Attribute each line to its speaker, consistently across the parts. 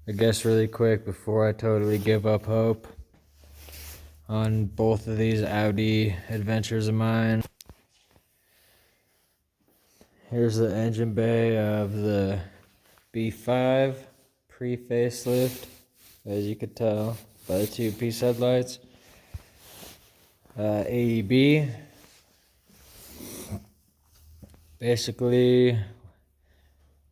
Speaker 1: I guess really quick before I totally give up hope on both of these Audi adventures of mine. Here's the engine bay of the B5 pre-facelift, as you could tell by the two-piece headlights. AEB. Basically,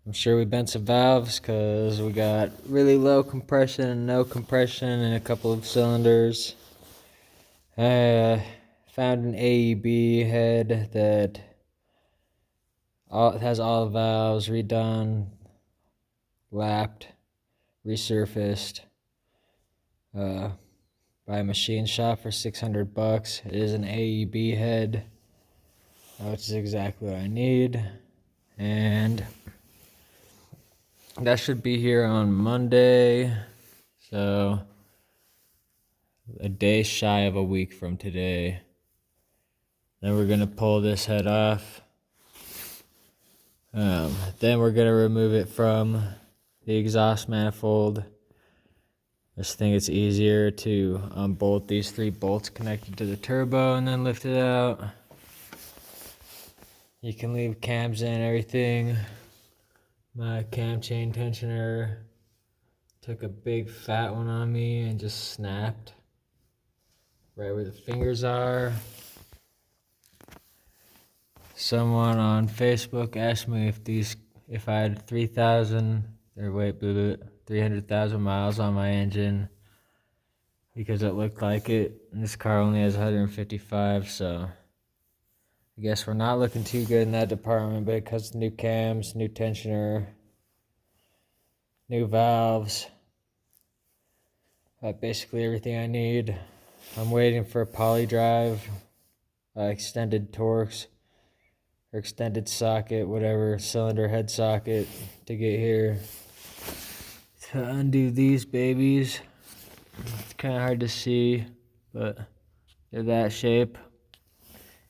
Speaker 1: I'm sure we bent some valves because we got really low compression and no compression in a couple of cylinders. I found an AEB head that has all the valves redone, lapped, resurfaced by a machine shop for $600. It is an AEB head, which is exactly what I need, and that should be here on Monday, so a day shy of a week from today. Then we're gonna pull this head off. Then we're gonna remove it from the exhaust manifold. I just think it's easier to unbolt these 3 bolts connected to the turbo and then lift it out. You can leave cams in and everything. My cam chain tensioner took a big fat one on me and just snapped right where the fingers are. Someone on Facebook asked me if I had 300,000 miles on my engine, because it looked like it. And this car only has 155, so I guess we're not looking too good in that department, but it comes with new cams, new tensioner, new valves, basically everything I need. I'm waiting for a poly drive, extended Torx, or extended socket, whatever, cylinder head socket to get here to undo these babies. It's kind of hard to see, but they're that shape.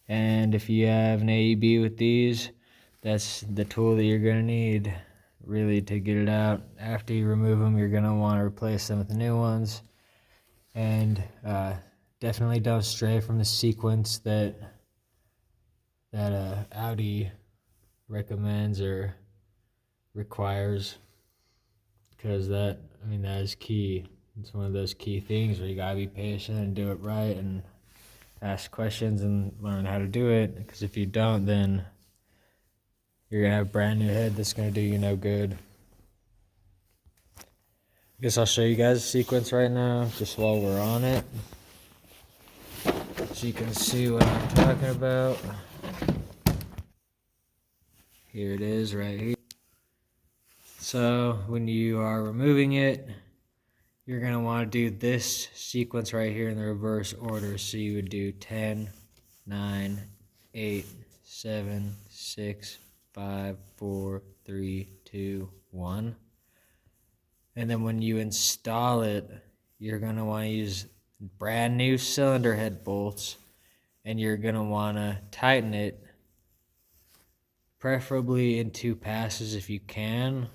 Speaker 1: And if you have an AEB with these, that's the tool that you're going to need really to get it out. After you remove them, you're going to want to replace them with new ones. And definitely don't stray from the sequence that Audi recommends or requires, because that is key. It's one of those key things where you gotta be patient and do it right and ask questions and learn how to do it, because if you don't, then you're gonna have a brand new head that's gonna do you no good. I guess I'll show you guys the sequence right now just while we're on it, so you can see what I'm talking about. Here it is right here. So when you are removing it, you're going to want to do this sequence right here in the reverse order. So you would do 10, 9, 8, 7, 6, 5, 4, 3, 2, 1. And then when you install it, you're going to want to use brand new cylinder head bolts, and you're going to want to tighten it, preferably in 2 passes if you can,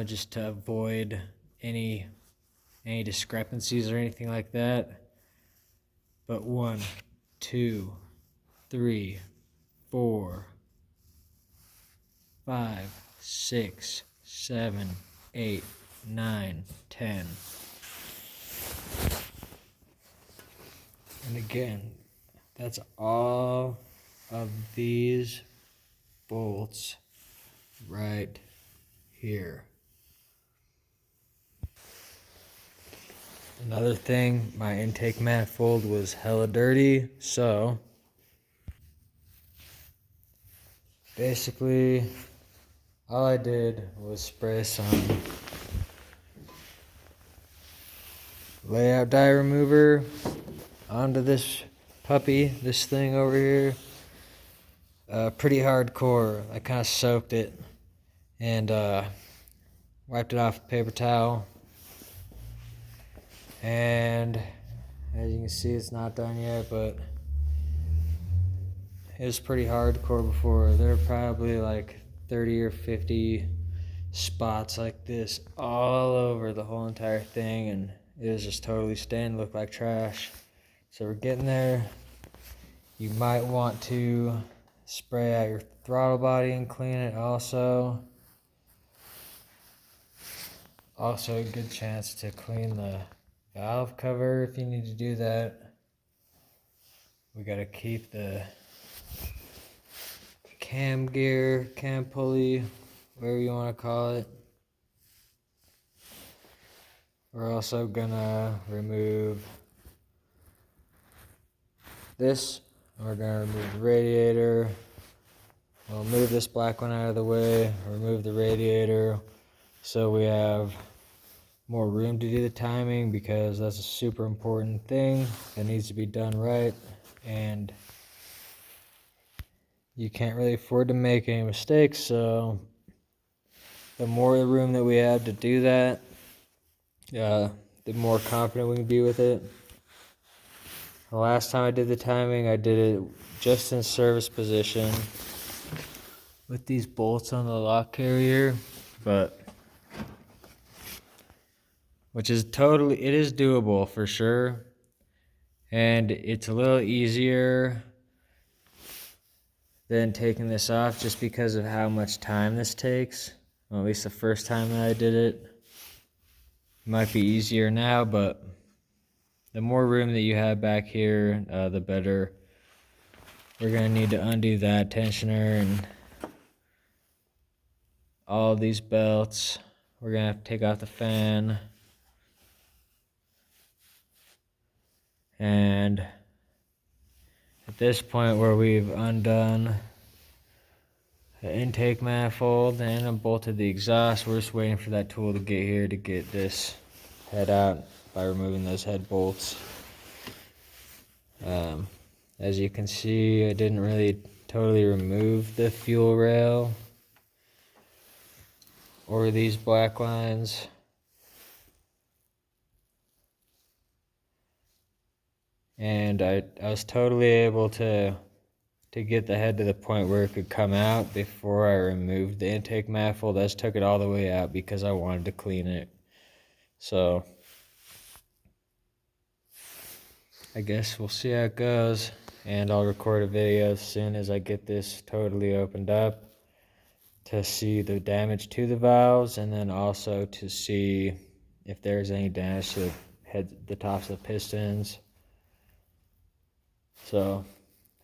Speaker 1: just to avoid any discrepancies or anything like that. But 1, 2, 3, 4, 5, 6, 7, 8, 9, 10. And again, that's all of these bolts right here. Another thing, my intake manifold was hella dirty, so basically all I did was spray some layout dye remover onto this puppy, this thing over here. Pretty hardcore. I kind of soaked it and wiped it off with a paper towel. And as you can see, it's not done yet, but it was pretty hardcore before. There were probably like 30 or 50 spots like this all over the whole entire thing, and it was just totally stained, looked like trash. So we're getting there. You might want to spray out your throttle body and clean it also. Also a good chance to clean the valve cover if you need to do that. We got to keep the cam gear, cam pulley, whatever you want to call it. We're also gonna remove this. We're gonna remove the radiator. We'll move this black one out of the way, remove the radiator, so we have more room to do the timing, because that's a super important thing that needs to be done right, and you can't really afford to make any mistakes. So the more room that we have to do that, the more confident we can be with it. The last time I did the timing, I did it just in service position with these bolts on the lock carrier, which is totally, it is doable for sure, and it's a little easier than taking this off just because of how much time this takes. Well, at least the first time that I did it. It might be easier now, but the more room that you have back here, the better. We're gonna need to undo that tensioner and all these belts. We're gonna have to take off the fan. And at this point where we've undone the intake manifold and bolted the exhaust, we're just waiting for that tool to get here to get this head out by removing those head bolts. As you can see, I didn't really totally remove the fuel rail or these black lines. And I was totally able to get the head to the point where it could come out before I removed the intake manifold. I just took it all the way out because I wanted to clean it. So I guess we'll see how it goes, and I'll record a video as soon as I get this totally opened up to see the damage to the valves, and then also to see if there's any damage to the tops of the pistons. So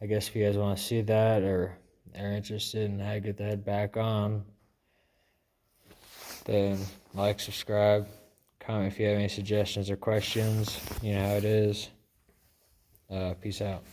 Speaker 1: I guess if you guys want to see that or are interested in how to get the head back on, then like, subscribe, comment if you have any suggestions or questions. You know how it is. Peace out.